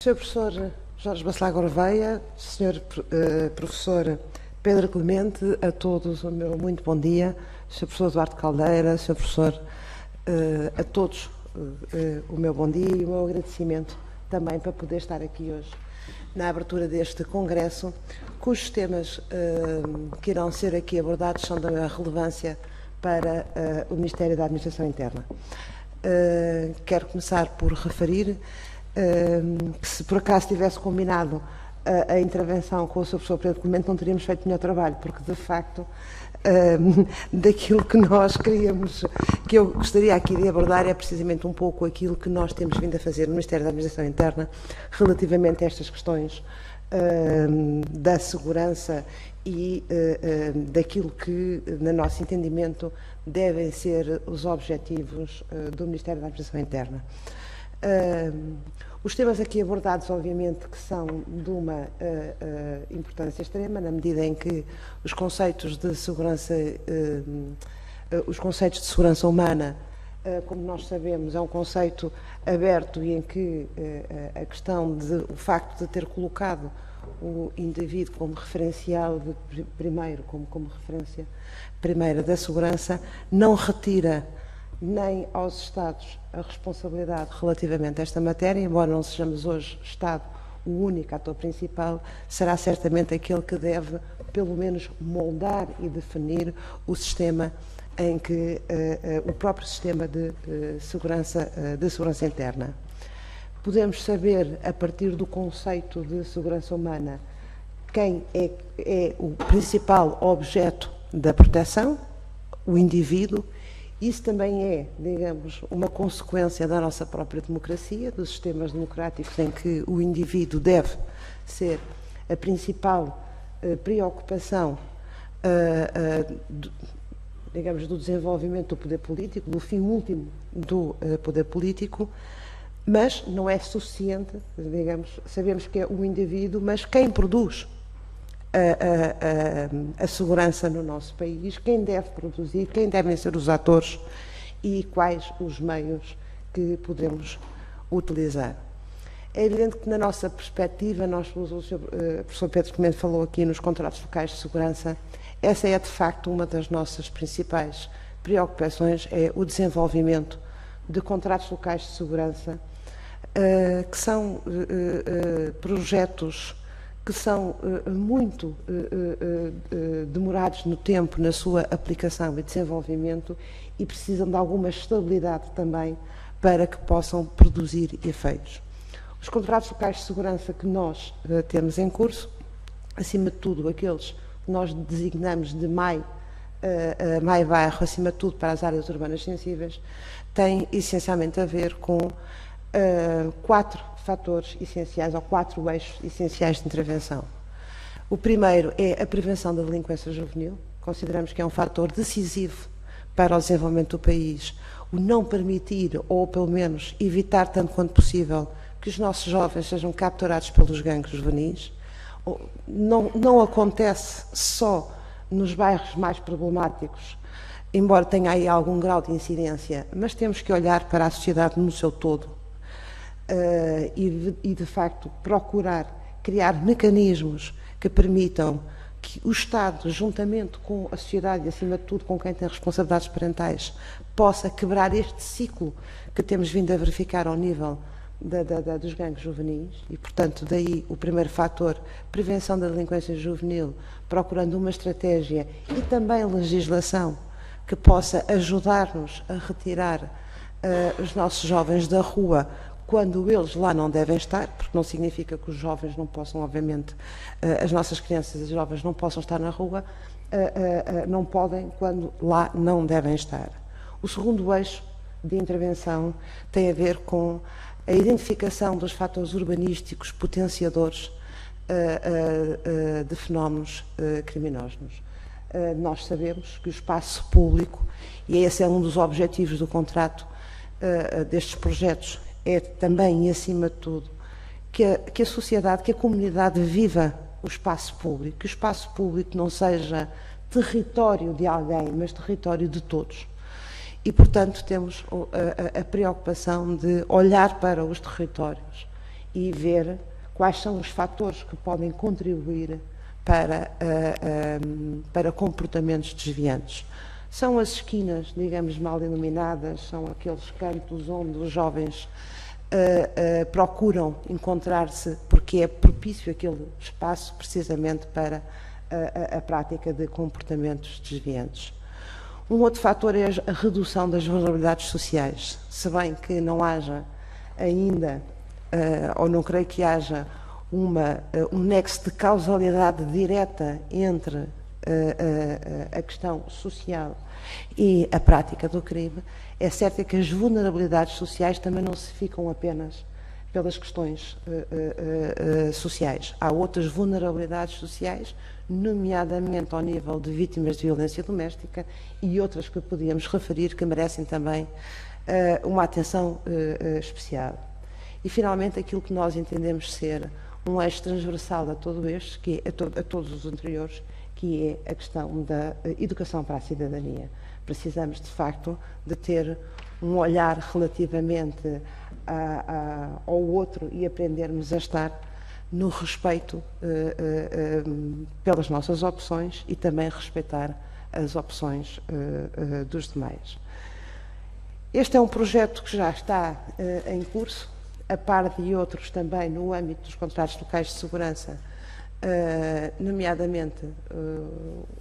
Sr. Professor Jorge Bacelar Gouveia, Sr. Professor Pedro Clemente, a todos o meu muito bom dia. Sr. Professor Eduardo Caldeira, Sr. Professor, a todos o meu bom dia e o meu agradecimento também para poder estar aqui hoje na abertura deste congresso, cujos temas que irão ser aqui abordados são da maior relevância para o Ministério da Administração Interna. Quero começar por referir que se por acaso tivesse combinado a intervenção com o Sr. Professor Pedro Clemente não teríamos feito melhor trabalho, porque de facto daquilo que nós queríamos, que eu gostaria aqui de abordar é precisamente um pouco aquilo que nós temos vindo a fazer no Ministério da Administração Interna relativamente a estas questões da segurança e daquilo que, no nosso entendimento, devem ser os objetivos do Ministério da Administração Interna. Os temas aqui abordados, obviamente, que são de uma importância extrema, na medida em que os conceitos de segurança, humana, como nós sabemos, é um conceito aberto e em que a questão de o facto de ter colocado o indivíduo como referencial primeiro, como referência primeira da segurança, não retira nem aos Estados a responsabilidade relativamente a esta matéria, embora não sejamos hoje Estado o único ator principal, será certamente aquele que deve, pelo menos, moldar e definir o sistema em que o próprio sistema de segurança interna. Podemos saber, a partir do conceito de segurança humana, quem é o principal objeto da proteção, o indivíduo. Isso também é, digamos, uma consequência da nossa própria democracia, dos sistemas democráticos em que o indivíduo deve ser a principal preocupação, digamos, do desenvolvimento do poder político, do fim último do poder político, mas não é suficiente, digamos, sabemos que é o indivíduo, mas quem produz a segurança no nosso país, quem deve produzir, quem devem ser os atores e quais os meios que podemos utilizar. É evidente que na nossa perspectiva, o professor Pedro Clemente falou aqui nos contratos locais de segurança, essa é de facto uma das nossas principais preocupações, é o desenvolvimento de contratos locais de segurança, que são projetos que são muito demorados no tempo na sua aplicação e desenvolvimento e precisam de alguma estabilidade também para que possam produzir efeitos. Os contratos locais de segurança que nós temos em curso, acima de tudo aqueles que nós designamos de MAI-Bairro, acima de tudo para as áreas urbanas sensíveis, têm essencialmente a ver com 4 fatores essenciais, ou 4 eixos essenciais de intervenção. O primeiro é a prevenção da delinquência juvenil. Consideramos que é um fator decisivo para o desenvolvimento do país, o não permitir, ou pelo menos evitar tanto quanto possível, que os nossos jovens sejam capturados pelos gangues juvenis. Não acontece só nos bairros mais problemáticos, embora tenha aí algum grau de incidência, mas temos que olhar para a sociedade no seu todo, e de facto procurar criar mecanismos que permitam que o Estado, juntamente com a sociedade e acima de tudo com quem tem responsabilidades parentais, possa quebrar este ciclo que temos vindo a verificar ao nível dos gangues juvenis e, portanto, daí o primeiro fator, prevenção da delinquência juvenil, procurando uma estratégia e também legislação que possa ajudar-nos a retirar os nossos jovens da rua quando eles lá não devem estar, porque não significa que os jovens não possam, obviamente, as nossas crianças e jovens não possam estar na rua, não podem quando lá não devem estar. O segundo eixo de intervenção tem a ver com a identificação dos fatores urbanísticos potenciadores de fenómenos criminosos. Nós sabemos que o espaço público, e esse é um dos objetivos do contrato destes projetos, é também e acima de tudo que a sociedade, que a comunidade viva o espaço público, que o espaço público não seja território de alguém, mas território de todos. E, portanto, temos a preocupação de olhar para os territórios e ver quais são os fatores que podem contribuir para comportamentos desviantes. São as esquinas, digamos, mal iluminadas, são aqueles cantos onde os jovens procuram encontrar-se, porque é propício aquele espaço precisamente para a prática de comportamentos desviantes. Um outro fator é a redução das vulnerabilidades sociais. Se bem que não haja ainda, ou não creio que haja, um nexo de causalidade direta entre a questão social e a prática do crime, é certo que as vulnerabilidades sociais também não se ficam apenas pelas questões sociais. Há outras vulnerabilidades sociais, nomeadamente ao nível de vítimas de violência doméstica, e outras que podíamos referir que merecem também uma atenção especial. E, finalmente, aquilo que nós entendemos ser um eixo transversal a todo este, que é a todos os anteriores, que é a questão da educação para a cidadania. Precisamos, de facto, de ter um olhar relativamente ao outro e aprendermos a estar no respeito pelas nossas opções e também respeitar as opções dos demais. Este é um projeto que já está em curso, a par de outros também no âmbito dos contratos locais de segurança, nomeadamente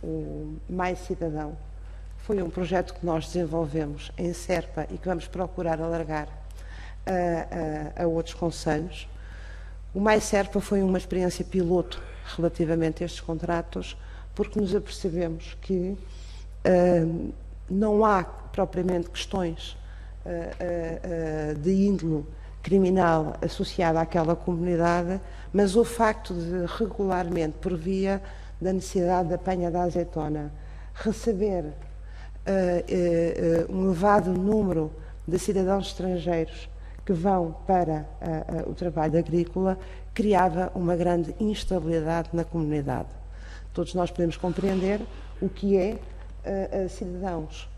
o Mais Cidadão. Foi um projeto que nós desenvolvemos em Serpa e que vamos procurar alargar a outros concelhos. O Mais Serpa foi uma experiência piloto relativamente a estes contratos, porque nos apercebemos que não há propriamente questões de índole criminal associada àquela comunidade, mas o facto de regularmente, por via da necessidade da apanha da azeitona, receber um elevado número de cidadãos estrangeiros que vão para o trabalho agrícola, criava uma grande instabilidade na comunidade. Todos nós podemos compreender o que é cidadãos,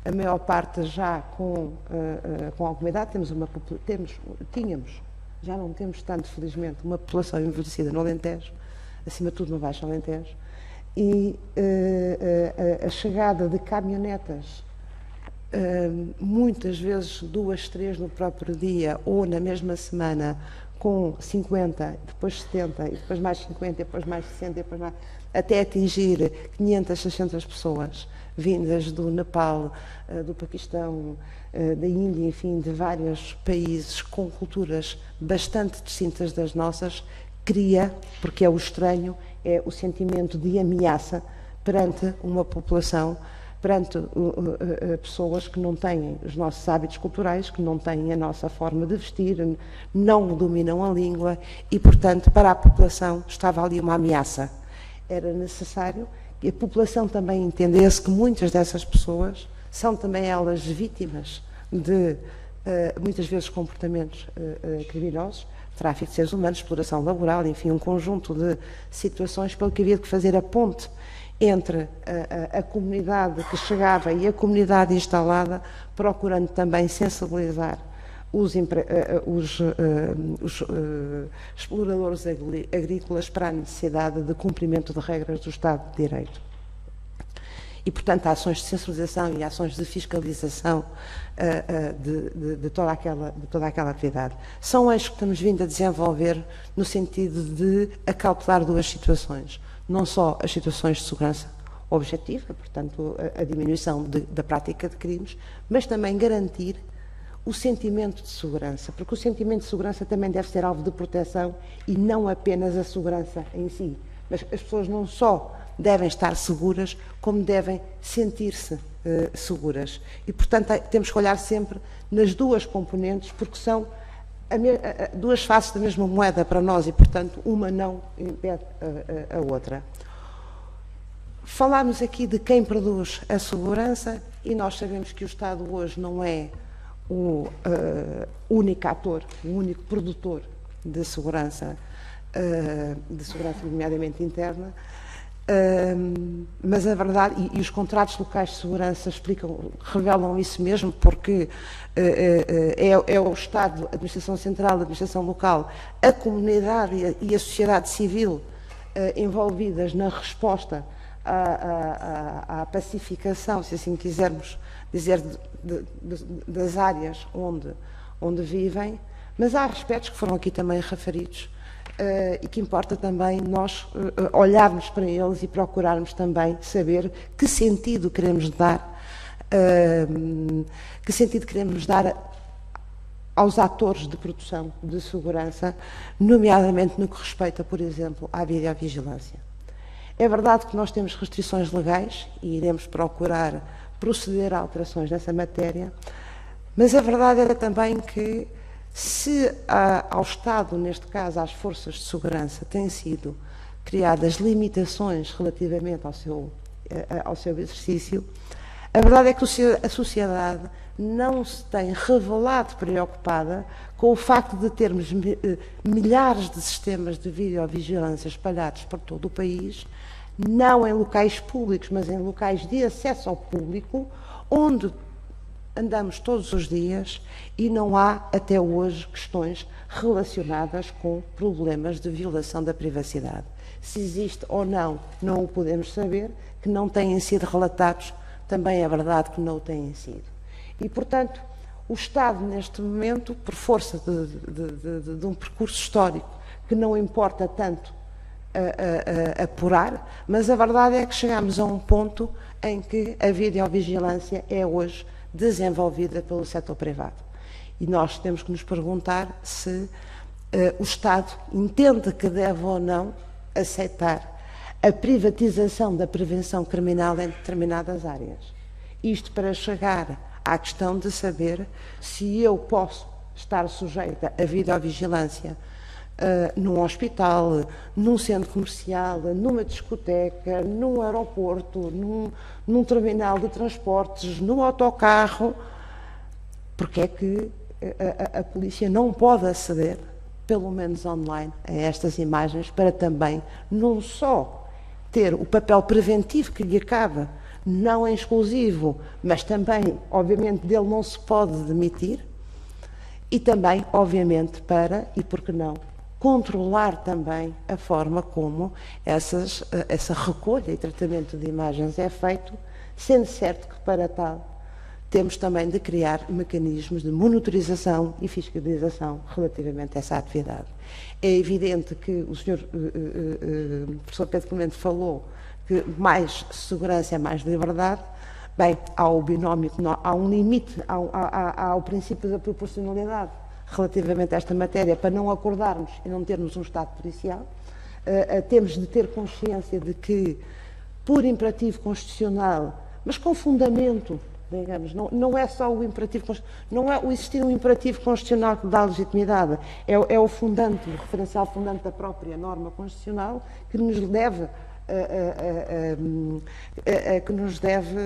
a maior parte já com alguma idade. Tínhamos, já não temos tanto, felizmente, uma população envelhecida no Alentejo, acima de tudo no Baixo Alentejo, e a chegada de caminhonetas, muitas vezes 2, 3 no próprio dia ou na mesma semana, com 50, depois 70, e depois mais 50, e depois mais 60, e depois mais, até atingir 500, 600 pessoas vindas do Nepal, do Paquistão, da Índia, enfim, de vários países com culturas bastante distintas das nossas, cria, porque é o estranho, é o sentimento de ameaça perante uma população, perante pessoas que não têm os nossos hábitos culturais, que não têm a nossa forma de vestir, não dominam a língua e, portanto, para a população estava ali uma ameaça. Era necessário que a população também entendesse que muitas dessas pessoas são também elas vítimas de, muitas vezes, comportamentos criminosos, tráfico de seres humanos, exploração laboral, enfim, um conjunto de situações pelo que havia de fazer a ponte entre a comunidade que chegava e a comunidade instalada, procurando também sensibilizar os exploradores agrícolas para a necessidade de cumprimento de regras do Estado de Direito. E, portanto, ações de sensibilização e ações de fiscalização de toda aquela atividade. São eixos que estamos vindo a desenvolver no sentido de acautelar duas situações. Não só as situações de segurança objetiva, portanto, a diminuição da prática de crimes, mas também garantir o sentimento de segurança, porque o sentimento de segurança também deve ser alvo de proteção e não apenas a segurança em si. Mas as pessoas não só devem estar seguras, como devem sentir-se seguras. E, portanto, temos que olhar sempre nas duas componentes, porque são duas faces da mesma moeda para nós e, portanto, uma não impede a outra. Falámos aqui de quem produz a segurança e nós sabemos que o Estado hoje não é o único ator, o único produtor de segurança nomeadamente interna. Mas a verdade, e os contratos locais de segurança revelam isso mesmo, porque é o Estado, a Administração Central, a Administração Local, a comunidade e a sociedade civil envolvidas na resposta à pacificação, se assim quisermos dizer, das áreas onde vivem, mas há aspectos que foram aqui também referidos e que importa também nós olharmos para eles e procurarmos também saber que sentido queremos dar, aos atores de produção de segurança, nomeadamente no que respeita, por exemplo, à videovigilância. É verdade que nós temos restrições legais e iremos procurar proceder a alterações nessa matéria, mas a verdade é também que se ao Estado, neste caso às forças de segurança, têm sido criadas limitações relativamente ao seu exercício, a verdade é que a sociedade não se tem revelado preocupada com o facto de termos milhares de sistemas de videovigilância espalhados por todo o país, não em locais públicos, mas em locais de acesso ao público, onde andamos todos os dias e não há, até hoje, questões relacionadas com problemas de violação da privacidade. Se existe ou não, não o podemos saber, que não têm sido relatados, também é verdade que não o têm sido. E, portanto, o Estado, neste momento, por força de um percurso histórico que não importa tanto apurar, mas a verdade é que chegamos a um ponto em que a videovigilância é hoje desenvolvida pelo setor privado. E nós temos que nos perguntar se o Estado entende que deve ou não aceitar a privatização da prevenção criminal em determinadas áreas. Isto para chegar à questão de saber se eu posso estar sujeita à videovigilância num hospital, num centro comercial, numa discoteca, num aeroporto, num terminal de transportes, num autocarro, porque é que a polícia não pode aceder, pelo menos online, a estas imagens, para também não só ter o papel preventivo que lhe cabe, não em exclusivo, mas também, obviamente, dele não se pode demitir, e também, obviamente, para, e por que não, controlar também a forma como essa recolha e tratamento de imagens é feito, sendo certo que para tal temos também de criar mecanismos de monitorização e fiscalização relativamente a essa atividade. É evidente que o Sr. Professor Pedro Clemente falou que mais segurança é mais liberdade. Bem, há o binómio, há um limite, há o princípio da proporcionalidade relativamente a esta matéria, para não acordarmos e não termos um Estado policial. Temos de ter consciência de que, por imperativo constitucional, mas com fundamento, digamos, não é só o imperativo, não é o existir um imperativo constitucional que dá legitimidade, é o fundante, o referencial fundante da própria norma constitucional que nos deve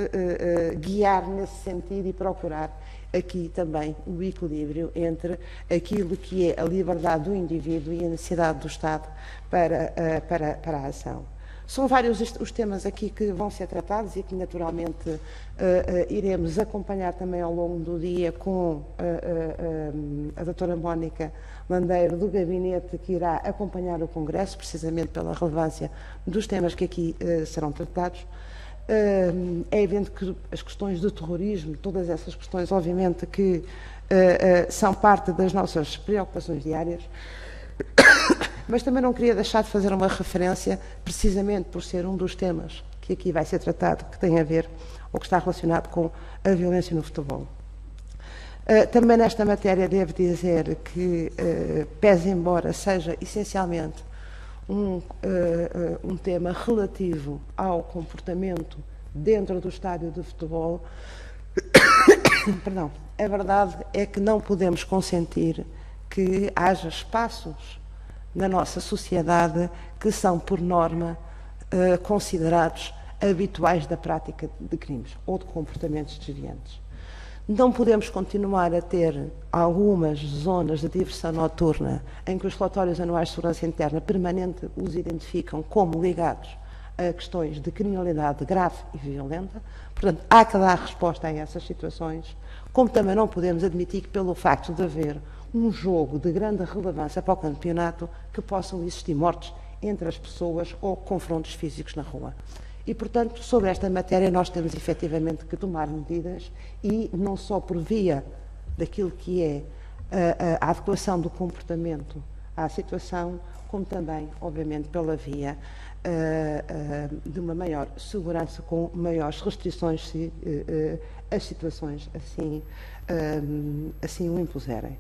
guiar nesse sentido e procurar aqui também o equilíbrio entre aquilo que é a liberdade do indivíduo e a necessidade do Estado para a ação. São vários os temas aqui que vão ser tratados e que naturalmente iremos acompanhar também ao longo do dia com a doutora Mónica Landeiro do Gabinete, que irá acompanhar o Congresso, precisamente pela relevância dos temas que aqui serão tratados. É evidente que as questões do terrorismo, todas essas questões, obviamente, que são parte das nossas preocupações diárias, mas também não queria deixar de fazer uma referência, precisamente por ser um dos temas que aqui vai ser tratado, que tem a ver, ou que está relacionado com a violência no futebol. Também nesta matéria devo dizer que, pese embora seja essencialmente um tema relativo ao comportamento dentro do estádio de futebol, perdão, a verdade é que não podemos consentir que haja espaços na nossa sociedade que são, por norma, considerados habituais da prática de crimes ou de comportamentos desviantes. Não podemos continuar a ter algumas zonas de diversão noturna em que os relatórios anuais de segurança interna permanente os identificam como ligados a questões de criminalidade grave e violenta. Portanto, há que dar resposta a essas situações, como também não podemos admitir que, pelo facto de haver um jogo de grande relevância para o campeonato, que possam existir mortes entre as pessoas ou confrontos físicos na rua. E, portanto, sobre esta matéria nós temos efetivamente que tomar medidas, e não só por via daquilo que é a adequação do comportamento à situação, como também, obviamente, pela via de uma maior segurança, com maiores restrições se as situações assim o impuserem.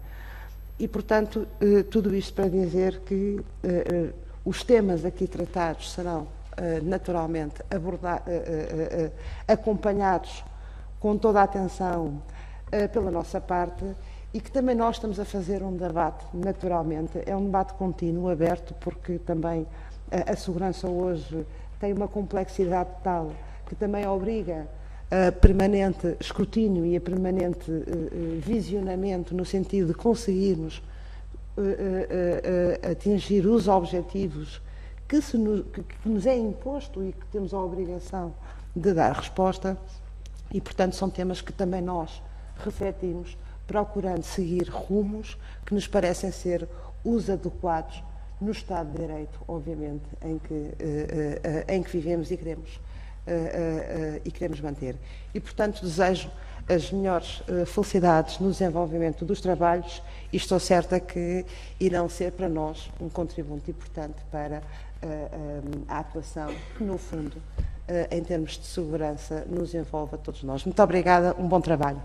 E, portanto, tudo isto para dizer que os temas aqui tratados serão naturalmente acompanhados com toda a atenção pela nossa parte, e que também nós estamos a fazer um debate, naturalmente, é um debate contínuo, aberto, porque também a segurança hoje tem uma complexidade tal que também obriga a permanente escrutínio e a permanente visionamento, no sentido de conseguirmos atingir os objetivos que nos é imposto e que temos a obrigação de dar resposta. E, portanto, são temas que também nós refletimos, procurando seguir rumos que nos parecem ser os adequados no Estado de Direito, obviamente, em que vivemos e queremos manter. E, portanto, desejo as melhores felicidades no desenvolvimento dos trabalhos, e estou certa que irão ser para nós um contributo importante para a atuação que, no fundo, em termos de segurança, nos envolve a todos nós. Muito obrigada, um bom trabalho.